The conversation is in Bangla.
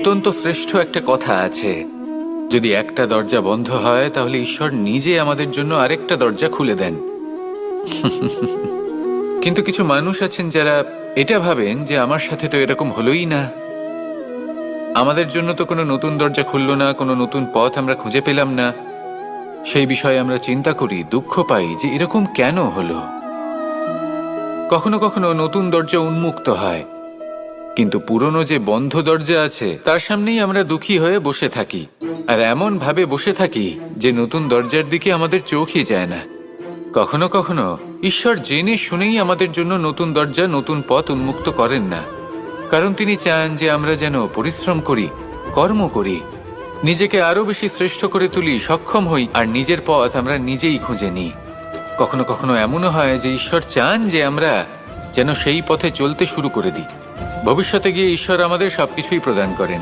অত্যন্ত শ্রেষ্ঠ একটা কথা আছে, যদি একটা দরজা বন্ধ হয় তাহলে ঈশ্বর নিজে আমাদের জন্য আরেকটা দরজা খুলে দেন। কিন্তু কিছু মানুষ আছেন যারা এটা ভাবেন যে আমার সাথে তো এরকম হলোই না, আমাদের জন্য তো কোনো নতুন দরজা খুললো না, কোনো নতুন পথ আমরা খুঁজে পেলাম না। সেই বিষয়ে আমরা চিন্তা করি, দুঃখ পাই যে এরকম কেন হলো। কখনো কখনো নতুন দরজা উন্মুক্ত হয়, কিন্তু পুরনো যে বন্ধ দরজা আছে তার সামনেই আমরা দুঃখী হয়ে বসে থাকি, আর এমন ভাবে বসে থাকি যে নতুন দরজার দিকে আমাদের চোখই যায় না। কখনো কখনো ঈশ্বর জেনে শুনেই আমাদের জন্য নতুন দরজা, নতুন পথ উন্মুক্ত করেন না, কারণ তিনি চান যে আমরা যেন পরিশ্রম করি, কর্ম করি, নিজেকে আরো বেশি শ্রেষ্ঠ করে তুলি, সক্ষম হই, আর নিজের পথ আমরা নিজেই খুঁজে নিই। কখনো কখনো এমনও হয় যে ঈশ্বর চান যে আমরা যেন সেই পথে চলতে শুরু করে দিই। ভবিষ্যতে গিয়ে ঈশ্বর আমাদের সবকিছুই প্রদান করেন।